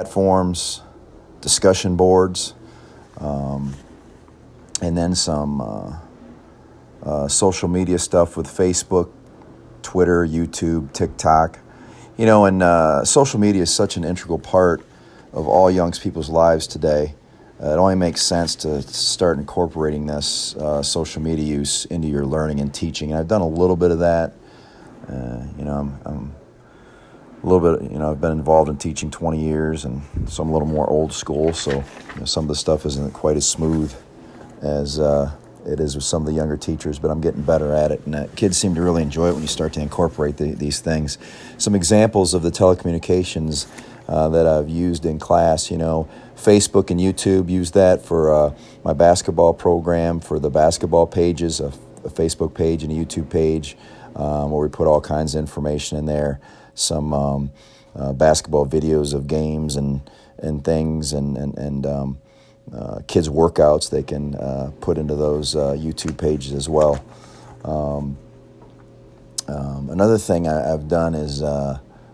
platforms, discussion boards, and then some social media stuff with Facebook, Twitter, YouTube, TikTok. And social media is such an integral part of all young people's lives today. It only makes sense to start incorporating this social media use into your learning and teaching. And I've done a little bit of that. I'm a little bit, I've been involved in teaching 20 years, and so I'm a little more old school. So some of the stuff isn't quite as smooth as it is with some of the younger teachers, but I'm getting better at it. And kids seem to really enjoy it when you start to incorporate these things. Some examples of the telecommunications that I've used in class, Facebook and YouTube, use that for my basketball program, for the basketball pages, a Facebook page and a YouTube page, where we put all kinds of information in there. Some basketball videos of games and things, and kids' workouts they can put into those YouTube pages as well. Another thing I've done is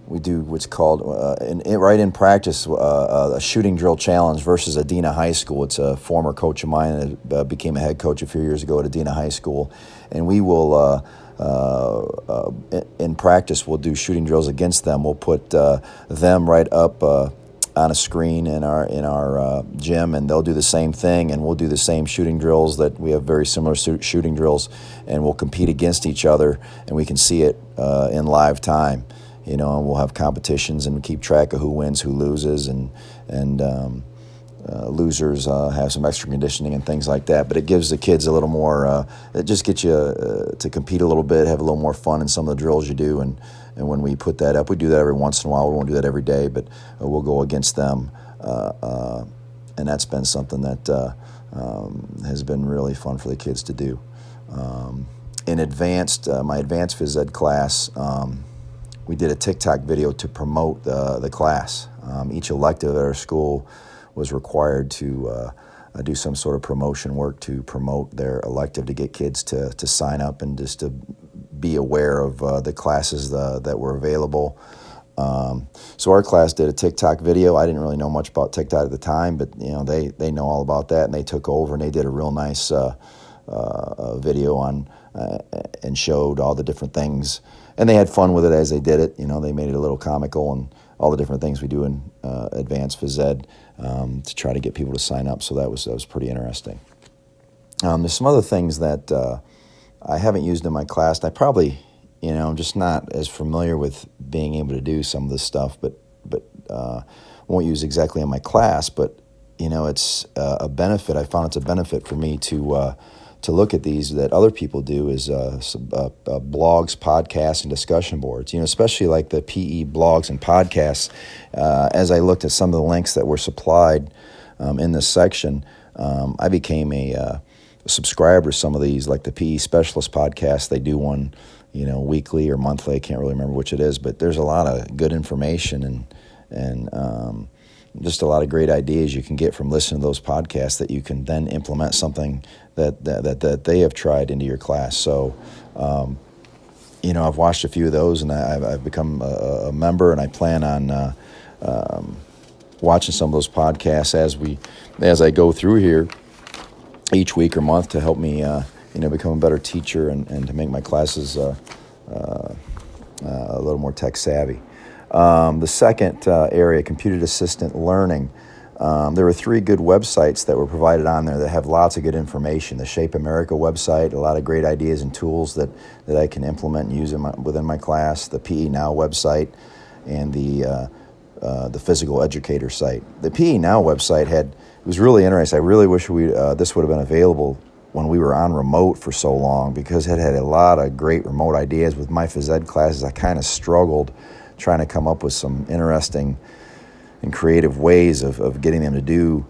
we do what's called, right in practice, a shooting drill challenge versus Adena High School. It's a former coach of mine that became a head coach a few years ago at Adena High School. And we will, in practice, we'll do shooting drills against them. We'll put them right up on a screen in our gym, and they'll do the same thing, and we'll do the same shooting drills. That we have very similar shooting drills, and we'll compete against each other, and we can see it in live time. And we'll have competitions and keep track of who wins, who loses, and losers have some extra conditioning and things like that. But it gives the kids a little more, it just gets you to compete a little bit, have a little more fun in some of the drills you do. And when we put that up, we do that every once in a while. We won't do that every day, but we'll go against them. And that's been something that has been really fun for the kids to do. In my advanced phys ed class, we did a TikTok video to promote the class. Each elective at our school was required to do some sort of promotion work to promote their elective, to get kids to sign up and just to be aware of the classes that were available. So our class did a TikTok video. I didn't really know much about TikTok at the time, but they know all about that, and they took over and they did a real nice video on and showed all the different things. And they had fun with it as they did it. They made it a little comical, and all the different things we do in advanced phys ed to try to get people to sign up. So that was pretty interesting. There's some other things that I haven't used in my class. And I probably, just not as familiar with being able to do some of this stuff, but won't use exactly in my class. But it's a benefit. I found it's a benefit for me to look at these that other people do is blogs, podcasts, and discussion boards. Especially like the PE blogs and podcasts. As I looked at some of the links that were supplied in this section, I became a subscriber to some of these, like the PE Specialist podcast. They do one, weekly or monthly. I can't really remember which it is, but there's a lot of good information and just a lot of great ideas you can get from listening to those podcasts that you can then implement something that they have tried into your class. So, I've watched a few of those, and I've become a member, and I plan on watching some of those podcasts as I go through here each week or month to help me, become a better teacher and to make my classes a little more tech savvy. The second area, computer assistant learning. There were 3 good websites that were provided on there that have lots of good information. The Shape America website, a lot of great ideas and tools that I can implement and use within my class. The PE Now website and the Physical Educator site. The PE Now website it was really interesting. I really wish this would have been available when we were on remote for so long, because it had a lot of great remote ideas. With my phys ed classes, I kind of struggled trying to come up with some interesting and creative ways of getting them to do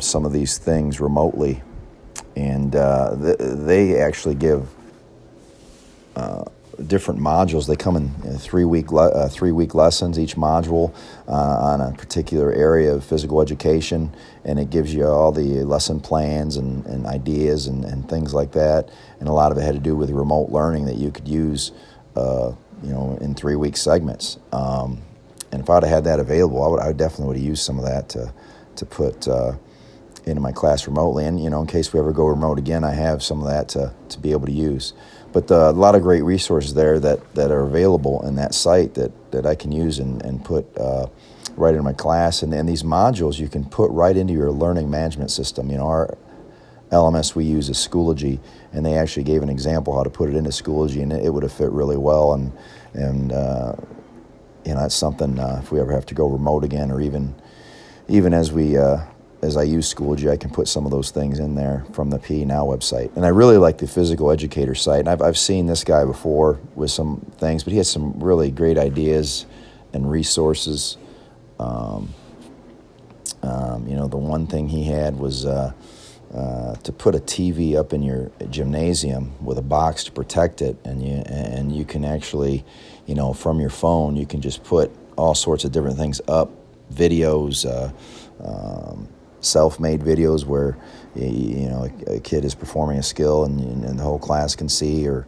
some of these things remotely. And they actually give different modules. They come in 3-week lessons, each module on a particular area of physical education, and it gives you all the lesson plans and ideas and things like that. And a lot of it had to do with remote learning that you could use in 3-week segments. And if I'd have had that available, I definitely would have used some of that to put into my class remotely. And, in case we ever go remote again, I have some of that to be able to use. But a lot of great resources there that are available in that site that I can use and put right in my class. And these modules you can put right into your learning management system. Our LMS we use is Schoology, and they actually gave an example how to put it into Schoology, and it would have fit really well. And that's something if we ever have to go remote again, or even as I use Schoology, I can put some of those things in there from the PE Now website. And I really like the Physical Educator site. And I've seen this guy before with some things, but he has some really great ideas and resources. The one thing he had was to put a TV up in your gymnasium with a box to protect it, and you can actually, from your phone, you can just put all sorts of different things up, videos, self-made videos where a kid is performing a skill and the whole class can see, or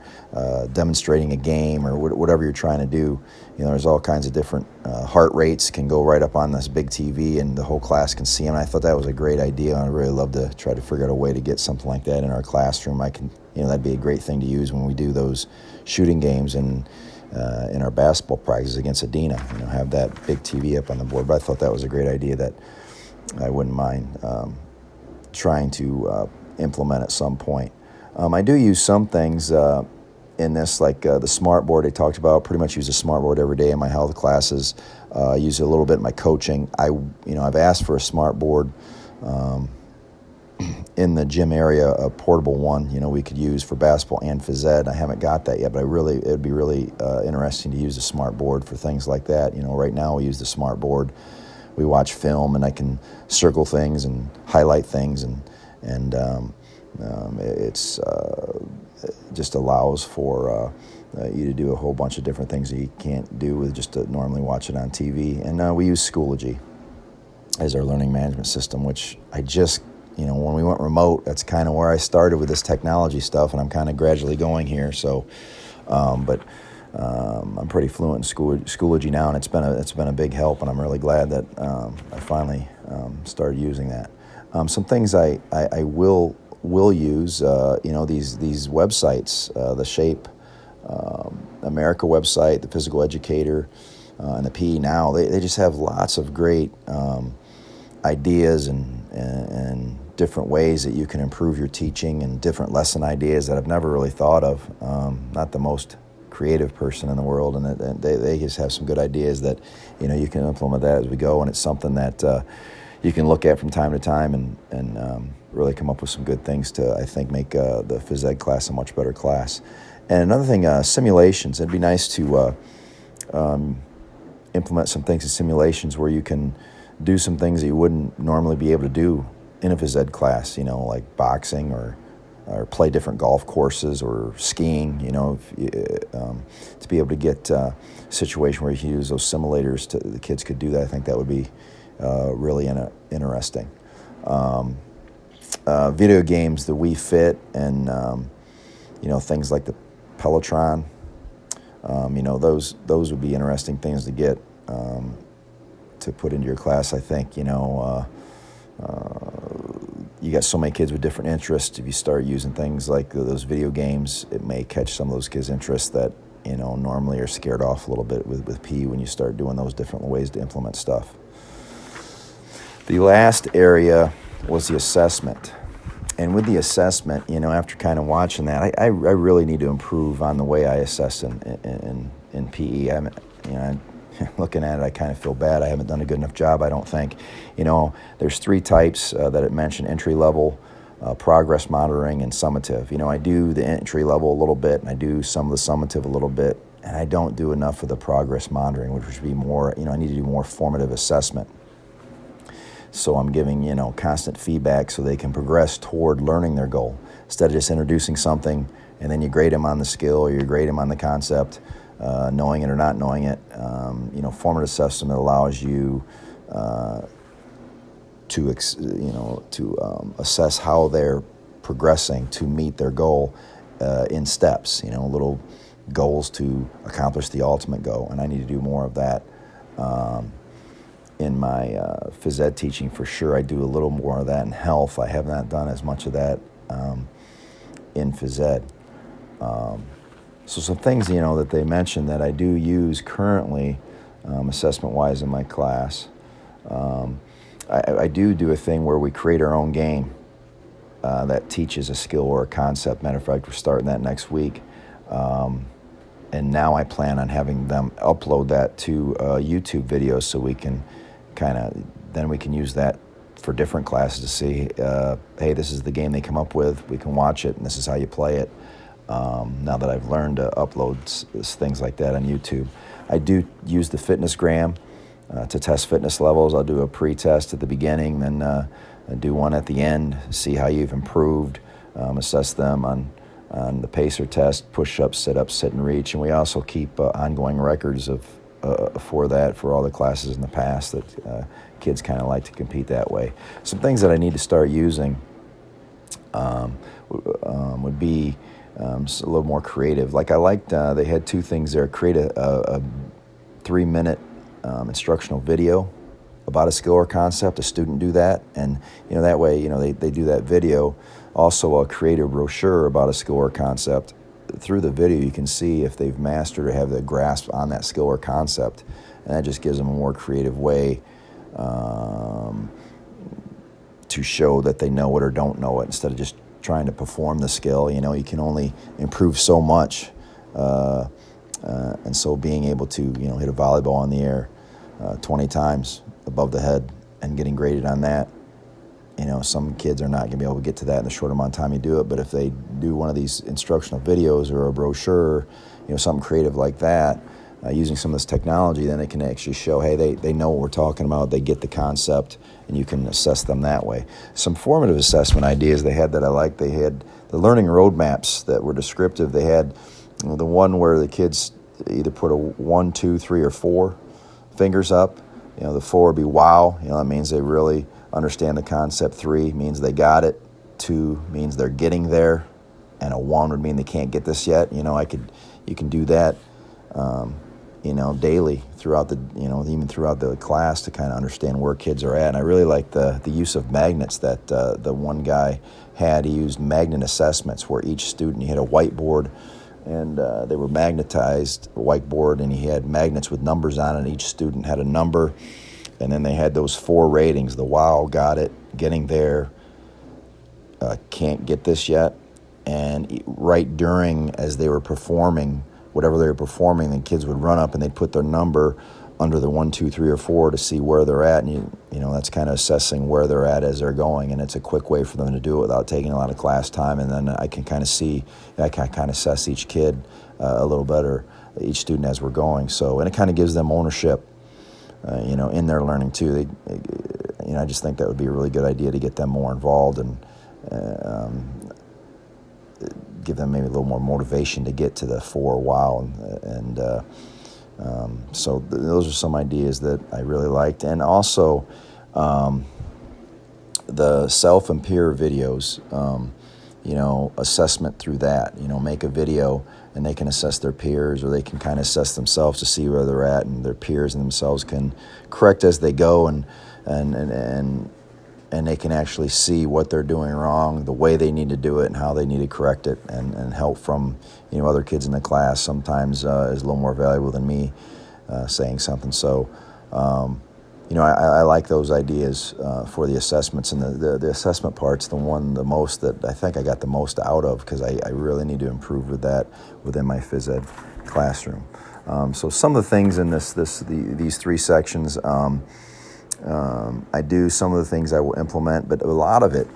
demonstrating a game, or whatever you're trying to do. There's all kinds of different heart rates can go right up on this big TV, and the whole class can see them. And I thought that was a great idea. I'd really love to try to figure out a way to get something like that in our classroom. That'd be a great thing to use when we do those shooting games and in our basketball practice against Adena. Have that big TV up on the board. But I thought that was a great idea that I wouldn't mind trying to implement at some point. I do use some things in this, like the smartboard I talked about. Pretty much use a smartboard every day in my health classes. I use it a little bit in my coaching. I've asked for a smartboard in the gym area, a portable one, we could use for basketball and phys ed. I haven't got that yet, but it'd be really interesting to use the smartboard for things like that. Right now we use the smartboard. We watch film, and I can circle things and highlight things, and it's just allows for you to do a whole bunch of different things that you can't do with just normally watch it on TV. And we use Schoology as our learning management system, which I just, when we went remote, that's kind of where I started with this technology stuff, and I'm kind of gradually going here. So, I'm pretty fluent in Schoology now, and it's been a big help, and I'm really glad that I finally started using that. Some things I will use, these websites, the Shape America website, the Physical Educator, and the PE Now. They just have lots of great ideas and different ways that you can improve your teaching, and different lesson ideas that I've never really thought of. Not the most creative person in the world, and they just have some good ideas that you can implement that as we go, and it's something that you can look at from time to time and really come up with some good things to, I think, make the phys ed class a much better class. And another thing, simulations. It'd be nice to implement some things in simulations where you can do some things that you wouldn't normally be able to do in a phys ed class, like boxing or play different golf courses or skiing, to be able to get a situation where you can use those simulators the kids could do that. I think that would be really interesting. Video games, the Wii Fit, and things like the Pelotron, those would be interesting things to get to put into your class. I think you got so many kids with different interests. If you start using things like those video games, it may catch some of those kids' interests that normally are scared off a little bit with PE when you start doing those different ways to implement stuff. The last area was the assessment. And with the assessment, after kind of watching that, I really need to improve on the way I assess in PE. Looking at it, I kind of feel bad. I haven't done a good enough job, I don't think. There's 3 types that it mentioned: entry level, progress monitoring, and summative. I do the entry level a little bit, and I do some of the summative a little bit, and I don't do enough of the progress monitoring, which would be more, I need to do more formative assessment. So I'm giving, constant feedback so they can progress toward learning their goal, instead of just introducing something and then you grade them on the skill or you grade them on the concept, knowing it or not knowing it. Formative assessment allows you to assess how they're progressing to meet their goal in steps, little goals to accomplish the ultimate goal, and I need to do more of that In my phys ed teaching, for sure, I do a little more of that in health. I have not done as much of that in phys ed. So some things, that they mentioned that I do use currently, assessment-wise in my class. I do a thing where we create our own game that teaches a skill or a concept. Matter of fact, we're starting that next week. And now I plan on having them upload that to YouTube videos so we can then we can use that for different classes to see, hey, this is the game they come up with. We can watch it, and this is how you play it. Now that I've learned to upload things like that on YouTube. I do use the FitnessGram to test fitness levels. I'll do a pre-test at the beginning, then I do one at the end, see how you've improved, assess them on the pacer test, push-ups, sit-ups, sit and reach. And we also keep ongoing records for that, for all the classes in the past that kids kind of like to compete that way. Some things that I need to start using would be a little more creative. Like I liked, they had two things there. Create a 3-minute instructional video about a skill or concept. A student do that, and that way they do that video. Also, create a brochure about a skill or concept. Through the video, you can see if they've mastered or have the grasp on that skill or concept, and that just gives them a more creative way to show that they know it or don't know it, instead of just trying to perform the skill. You can only improve so much, and so being able to hit a volleyball in the air 20 times above the head and getting graded on that. Some kids are not going to be able to get to that in the short amount of time you do it, but if they do one of these instructional videos or a brochure, something creative like that, using some of this technology, then they can actually show, hey, they know what we're talking about, they get the concept, and you can assess them that way. Some formative assessment ideas they had that I liked. They had the learning roadmaps that were descriptive. They had the one where the kids either put a 1, 2, 3, or 4 fingers up. The 4 would be wow. That means they really understand the concept. 3 means they got it. 2 means they're getting there, and a 1 would mean they can't get this yet. You can do that, daily throughout the, even throughout the class to kind of understand where kids are at. And I really like the use of magnets that the one guy had. He used magnet assessments where each student, he had a whiteboard, and they were magnetized whiteboard, and he had magnets with numbers on it. Each student had a number. And then they had those 4 ratings: the wow, got it, getting there, can't get this yet. And right during, as they were performing, whatever they were performing, the kids would run up and they'd put their number under the 1, 2, 3, or 4 to see where they're at. And that's kind of assessing where they're at as they're going. And it's a quick way for them to do it without taking a lot of class time. And then I can kind of assess each kid a little better, each student as we're going. So, and it kind of gives them ownership, in their learning too. I just think that would be a really good idea to get them more involved and give them maybe a little more motivation to get to the 4 wow. So those are some ideas that I really liked. And also the self and peer videos, assessment through that. Make a video and they can assess their peers, or they can kind of assess themselves to see where they're at, and their peers and themselves can correct as they go, and they can actually see what they're doing wrong, the way they need to do it, and how they need to correct it, and help from other kids in the class sometimes is a little more valuable than me saying something. So I like those ideas for the assessments, and the assessment part's the most that I think I got the most out of, because I really need to improve with that within my phys ed classroom. So some of the things in these 3 sections, I do some of the things I will implement, but a lot of it